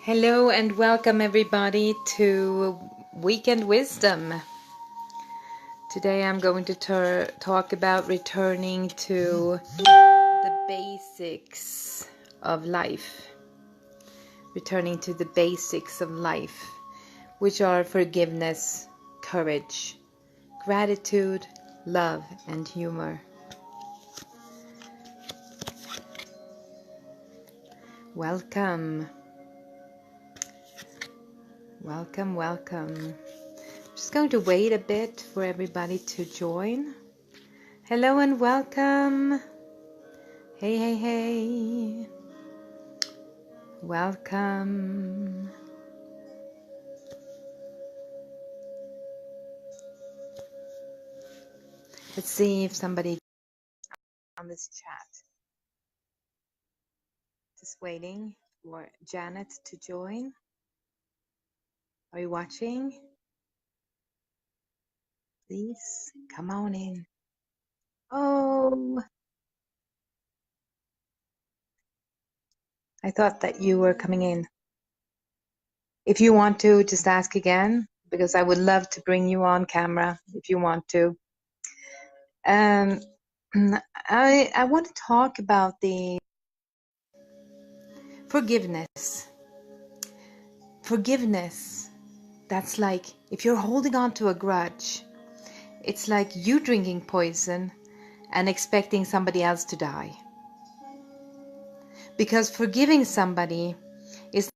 Hello and welcome everybody to Weekend Wisdom. Today I'm going to talk about returning to the basics of life. Returning to the basics of life, which are forgiveness, courage, gratitude, love, and humor. Welcome. Welcome, welcome. Just going to wait a bit for everybody to join. Hello and welcome. Hey, hey, hey. Welcome. Let's see if somebody on this chat. Just waiting for Janet to join. Are you watching? Please come on in. Oh, I thought that you were coming in. If you want to, just ask again, because I would love to bring you on camera if you want to. I want to talk about the forgiveness. Forgiveness. That's like if you're holding on to a grudge, it's like you drinking poison and expecting somebody else to die. Because forgiving somebody is,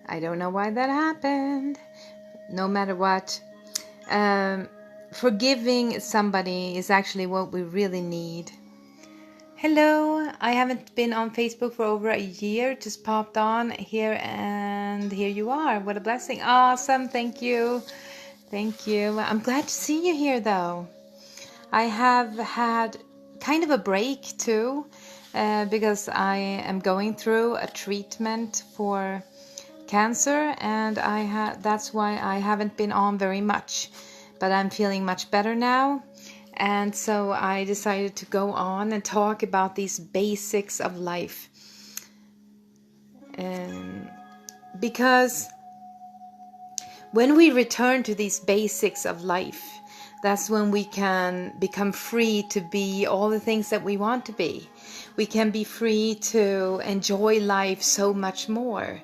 I don't know why that happened. No matter what, forgiving somebody is actually what we really need. Hello, I haven't been on Facebook for over a year, just popped on here and here you are. What a blessing. Awesome, thank you. Thank you. I'm glad to see you here though. I have had kind of a break too, because I am going through a treatment for cancer and that's why I haven't been on very much, but I'm feeling much better now. And so I decided to go on and talk about these basics of life. Because when we return to these basics of life, that's when we can become free to be all the things that we want to be. We can be free to enjoy life so much more.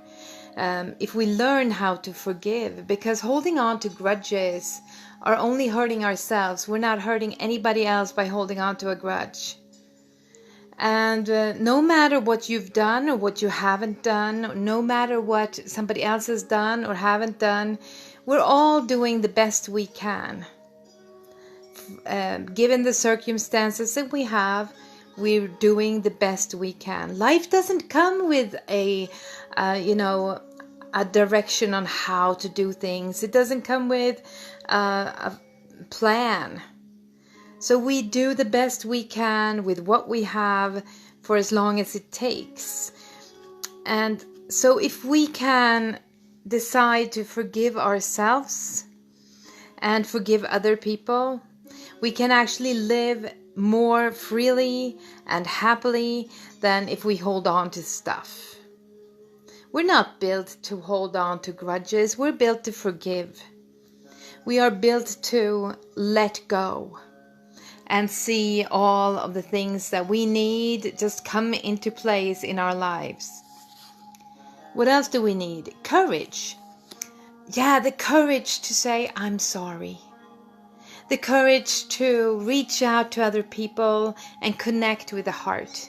If we learn how to forgive, because holding on to grudges are only hurting ourselves. We're not hurting anybody else by holding on to a grudge. And no matter what you've done or what you haven't done, no matter what somebody else has done or haven't done, we're all doing the best we can. Given the circumstances that we have, we're doing the best we can. Life doesn't come with a direction on how to do things. It doesn't come with a plan. So we do the best we can with what we have for as long as it takes. And so if we can decide to forgive ourselves and forgive other people, we can actually live more freely and happily than if we hold on to stuff. We're not built to hold on to grudges. We're built to forgive. We are built to let go and see all of the things that we need just come into place in our lives. What else do we need? Courage. Yeah, the courage to say, I'm sorry. The courage to reach out to other people and connect with the heart.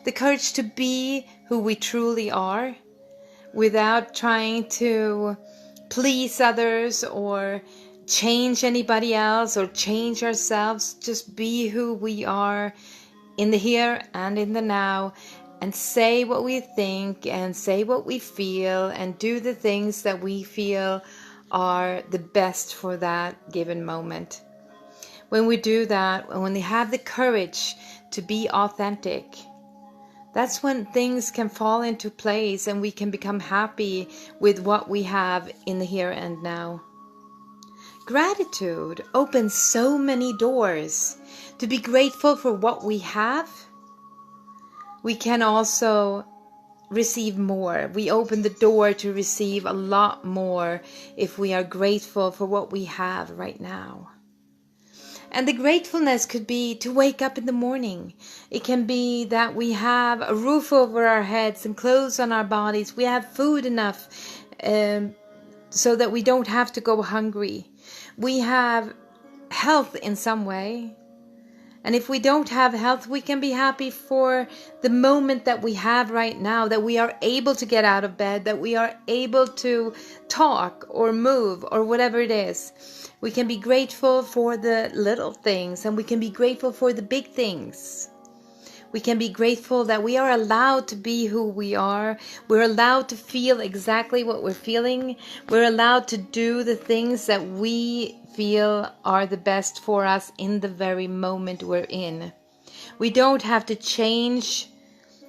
The courage to be who we truly are without trying to please others or change anybody else or change ourselves. Just be who we are in the here and in the now, and say what we think and say what we feel and do the things that we feel are the best for that given moment. When we do that, when we have the courage to be authentic, that's when things can fall into place and we can become happy with what we have in the here and now. Gratitude opens so many doors. To be grateful for what we have. We can also receive more. We open the door to receive a lot more if we are grateful for what we have right now. And the gratefulness could be to wake up in the morning. It can be that we have a roof over our heads and clothes on our bodies. We have food enough so that we don't have to go hungry. We have health in some way. And if we don't have health, we can be happy for the moment that we have right now, that we are able to get out of bed, that we are able to talk or move or whatever it is. We can be grateful for the little things, and we can be grateful for the big things. We can be grateful that we are allowed to be who we are. We're allowed to feel exactly what we're feeling. We're allowed to do the things that we feel are the best for us in the very moment we're in. We don't have to change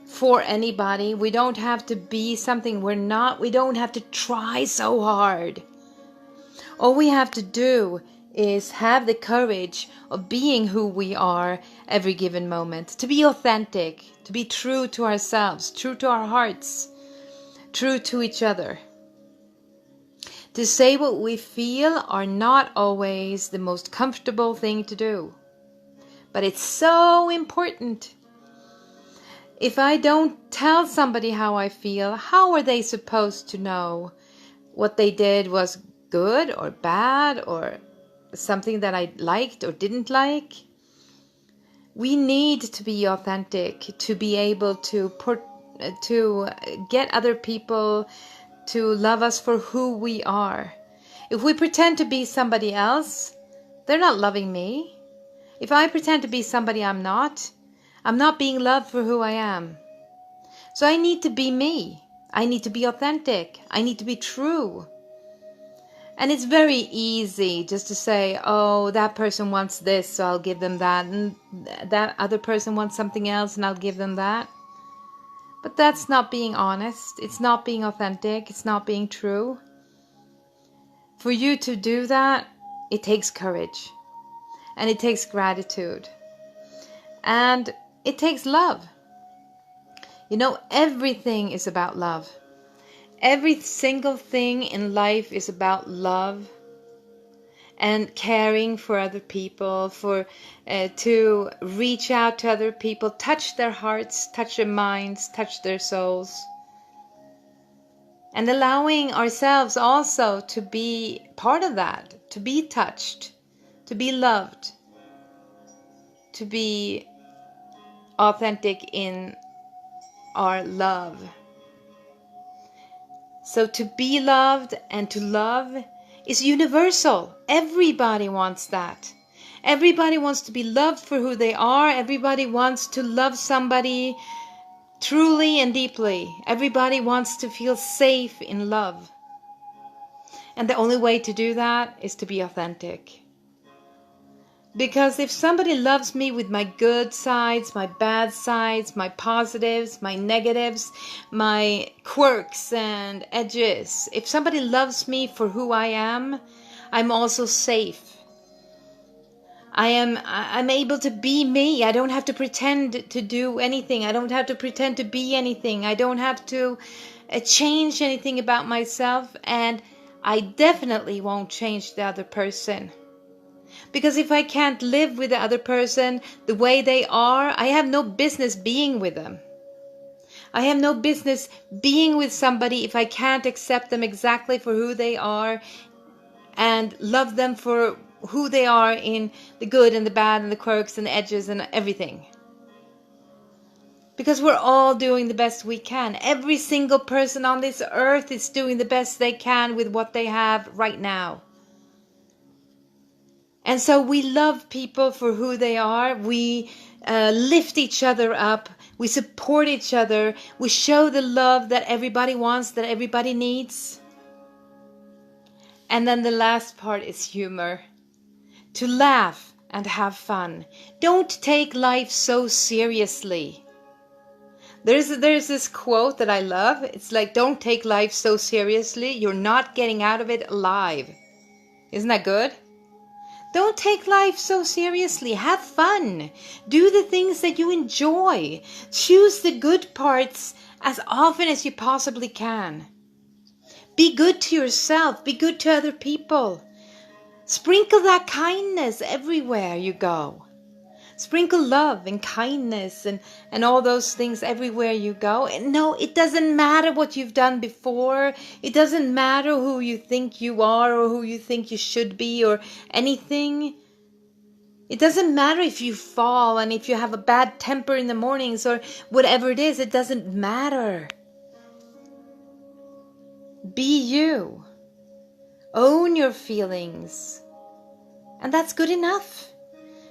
for anybody. We don't have to be something we're not. We don't have to try so hard. All we have to do is have the courage of being who we are every given moment, to be authentic, to be true to ourselves, true to our hearts, true to each other. To say what we feel are not always the most comfortable thing to do, but it's so important. If I don't tell somebody how I feel, how are they supposed to know what they did was good or bad or something that I liked or didn't like? We need to be authentic to be able to get other people to love us for who we are. If we pretend to be somebody else, they're not loving me. If I pretend to be somebody I'm not being loved for who I am. So I need to be me. I need to be authentic. I need to be true. And it's very easy just to say, oh, that person wants this, so I'll give them that. And that other person wants something else, and I'll give them that. But that's not being honest. It's not being authentic. It's not being true. For you to do that, it takes courage. And it takes gratitude. And it takes love. You know, everything is about love. Every single thing in life is about love and caring for other people, to reach out to other people, touch their hearts, touch their minds, touch their souls. And allowing ourselves also to be part of that, to be touched, to be loved, to be authentic in our love. So to be loved and to love is universal. Everybody wants that. Everybody wants to be loved for who they are. Everybody wants to love somebody truly and deeply. Everybody wants to feel safe in love. And the only way to do that is to be authentic. Because if somebody loves me with my good sides, my bad sides, my positives, my negatives, my quirks and edges, if somebody loves me for who I am, I'm also safe. I'm able to be me. I don't have to pretend to do anything. I don't have to pretend to be anything. I don't have to change anything about myself, and I definitely won't change the other person. Because if I can't live with the other person the way they are, I have no business being with them. I have no business being with somebody if I can't accept them exactly for who they are and love them for who they are in the good and the bad and the quirks and the edges and everything. Because we're all doing the best we can. Every single person on this earth is doing the best they can with what they have right now. And so we love people for who they are. We lift each other up. We support each other. We show the love that everybody wants, that everybody needs. And then the last part is humor. To laugh and have fun. Don't take life so seriously. There's this quote that I love. It's like, don't take life so seriously. You're not getting out of it alive. Isn't that good? Don't take life so seriously. Have fun. Do the things that you enjoy. Choose the good parts as often as you possibly can. Be good to yourself. Be good to other people. Sprinkle that kindness everywhere you go. Sprinkle love and kindness and all those things everywhere you go. And no, it doesn't matter what you've done before. It doesn't matter who you think you are or who you think you should be or anything. It doesn't matter if you fall and if you have a bad temper in the mornings or whatever it is. It doesn't matter. Be you. Own your feelings. And that's good enough.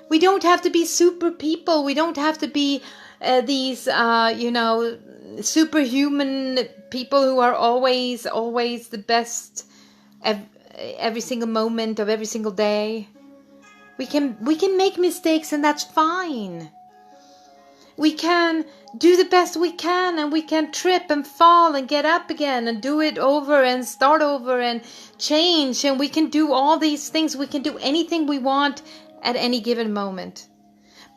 We don't have to be super people. We don't have to be these, superhuman people who are always the best every single moment of every single day. We can make mistakes, and that's fine. We can do the best we can, and we can trip and fall and get up again and do it over and start over and change. And we can do all these things. We can do anything we want at any given moment.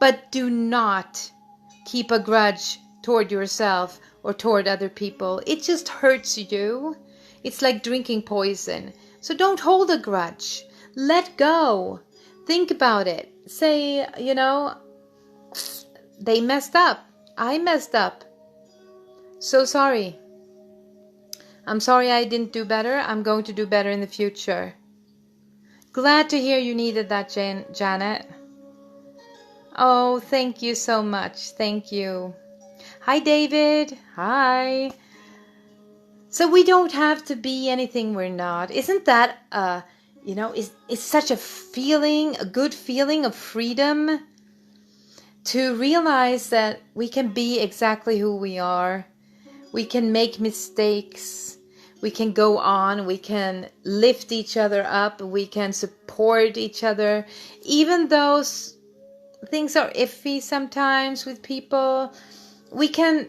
But do not keep a grudge toward yourself or toward other people. It just hurts you. It's like drinking poison. So don't hold a grudge. Let go. Think about it. Say, they messed up. I messed up. So sorry. I'm sorry I didn't do better. I'm going to do better in the future. Glad to hear you needed that, Janet. Oh, thank you so much. Thank you. Hi, David. Hi. So we don't have to be anything we're not. Isn't that, it's such a feeling, a good feeling of freedom to realize that we can be exactly who we are. We can make mistakes. We can go on. We can lift each other up. We can support each other. Even though things are iffy sometimes with people, we can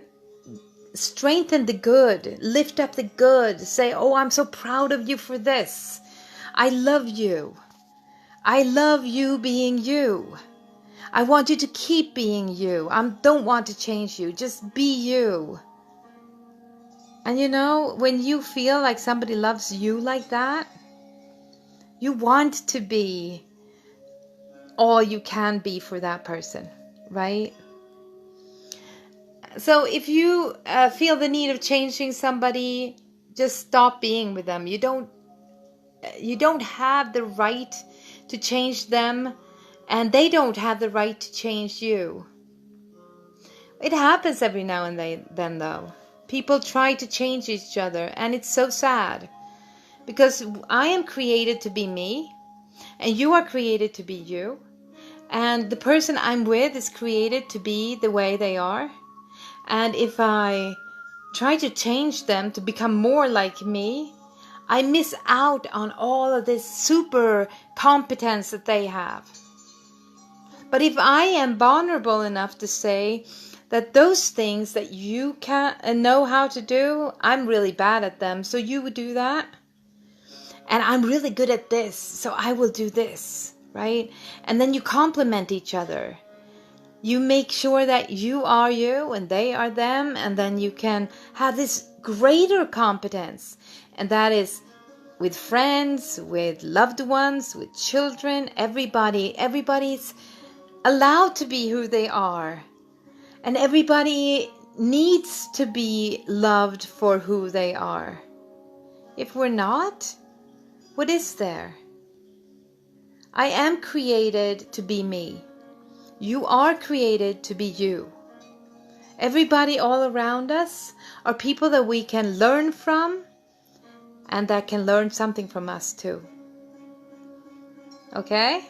strengthen the good, lift up the good, say, oh, I'm so proud of you for this. I love you. I love you being you. I want you to keep being you. I don't want to change you. Just be you. And when you feel like somebody loves you like that, you want to be all you can be for that person, right? So if you feel the need of changing somebody, just stop being with them. You don't have the right to change them, and they don't have the right to change you. It happens every now and then, though. People try to change each other, and it's so sad. Because I am created to be me, and you are created to be you. And the person I'm with is created to be the way they are. And if I try to change them to become more like me, I miss out on all of this super competence that they have. But if I am vulnerable enough to say that those things that you can know how to do, I'm really bad at them, so you would do that. And I'm really good at this, so I will do this, right? And then you complement each other. You make sure that you are you and they are them, and then you can have this greater competence. And that is with friends, with loved ones, with children, everybody's allowed to be who they are. And everybody needs to be loved for who they are. If we're not, what is there? I am created to be me. You are created to be you. Everybody all around us are people that we can learn from and that can learn something from us too. Okay?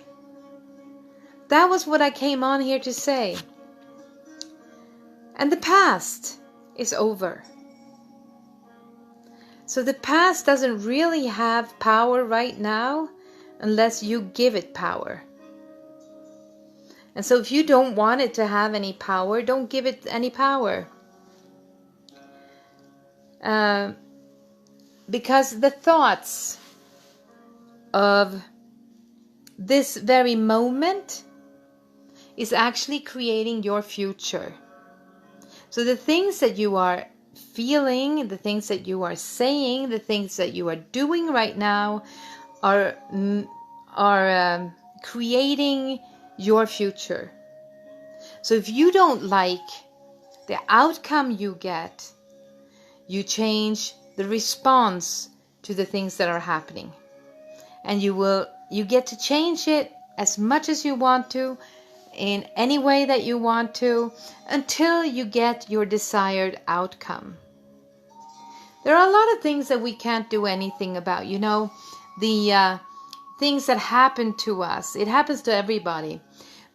That was what I came on here to say. And the past is over. So the past doesn't really have power right now unless you give it power. And so if you don't want it to have any power, don't give it any power. Because the thoughts of this very moment is actually creating your future. So the things that you are feeling, the things that you are saying, the things that you are doing right now are creating your future. So if you don't like the outcome you get, you change the response to the things that are happening. And you get to change it as much as you want to, in any way that you want to, until you get your desired outcome. There are a lot of things that we can't do anything about. You know, the things that happen to us, it happens to everybody.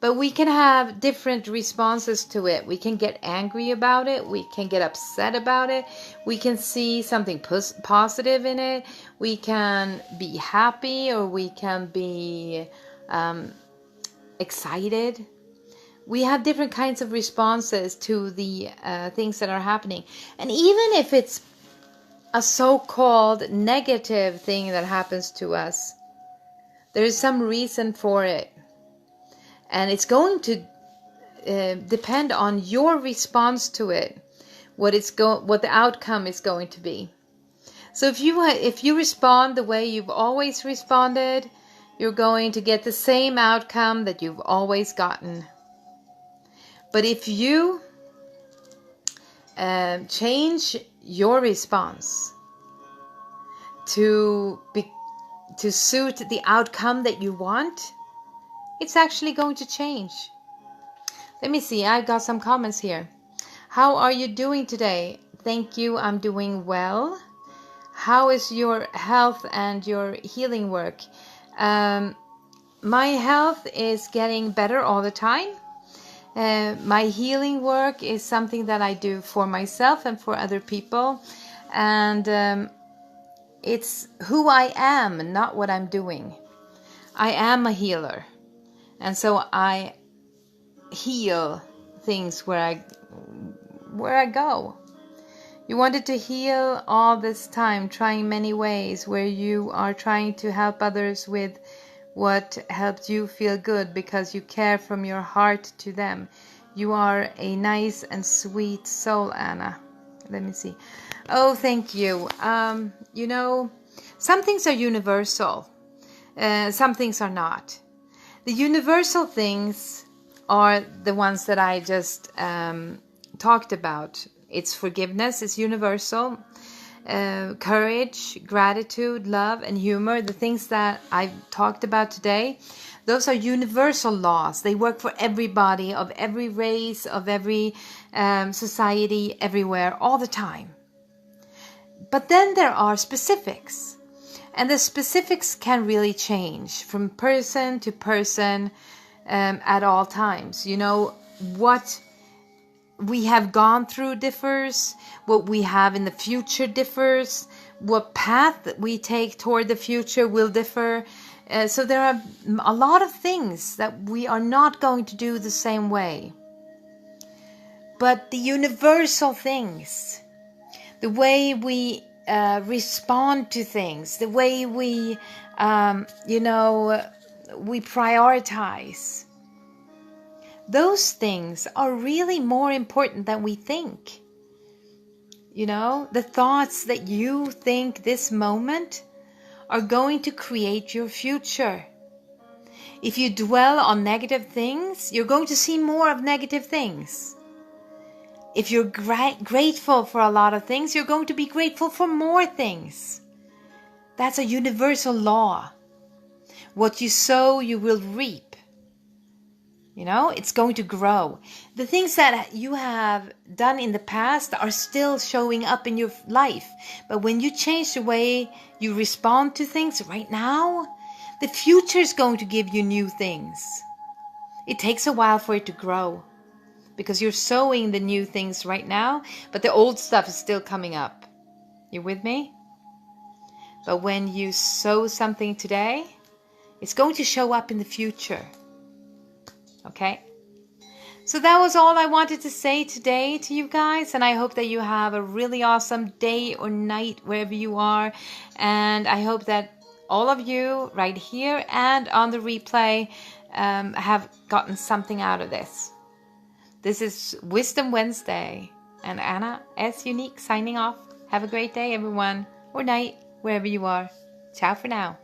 But we can have different responses to it. We can get angry about it. We can get upset about it. We can see something positive in it. We can be happy, or we can be excited. We have different kinds of responses to the things that are happening. And even if it's a so-called negative thing that happens to us, there is some reason for it. And it's going to depend on your response to it, what the outcome is going to be. So if you respond the way you've always responded, you're going to get the same outcome that you've always gotten. But if you change your response to suit the outcome that you want, it's actually going to change. Let me see, I've got some comments here. How are you doing today? Thank you, I'm doing well. How is your health and your healing work? My health is getting better all the time. My healing work is something that I do for myself and for other people. And it's who I am, not what I'm doing. I am a healer. And so I heal things where I go. You wanted to heal all this time, trying many ways, where you are trying to help others with what helped you feel good because you care from your heart to them. You are a nice and sweet soul, Anna. Let me see. Oh, thank you. You know, some things are universal. Some things are not. The universal things are the ones that I just talked about. It's forgiveness, it's universal. Courage, gratitude, love, and humor, the things that I've talked about today, those are universal laws. They work for everybody, of every race, of every society, everywhere, all the time. But then there are specifics. And the specifics can really change from person to person at all times. You know, what we have gone through differs, what we have in the future differs, what path that we take toward the future will differ. So there are a lot of things that we are not going to do the same way. But the universal things, the way we respond to things, the way we, we prioritize, those things are really more important than we think. You know, the thoughts that you think this moment are going to create your future. If you dwell on negative things, you're going to see more of negative things. If you're grateful for a lot of things, you're going to be grateful for more things. That's a universal law. What you sow, you will reap. You know, it's going to grow. The things that you have done in the past are still showing up in your life. But when you change the way you respond to things right now, the future is going to give you new things. It takes a while for it to grow, because you're sowing the new things right now, but the old stuff is still coming up. You with me? But when you sow something today, it's going to show up in the future. Okay? So that was all I wanted to say today to you guys, and I hope that you have a really awesome day or night wherever you are, and I hope that all of you right here and on the replay have gotten something out of this. This is Wisdom Wednesday, And Anna S. Unique signing off. Have a great day, everyone. Or night, wherever you are. Ciao for now.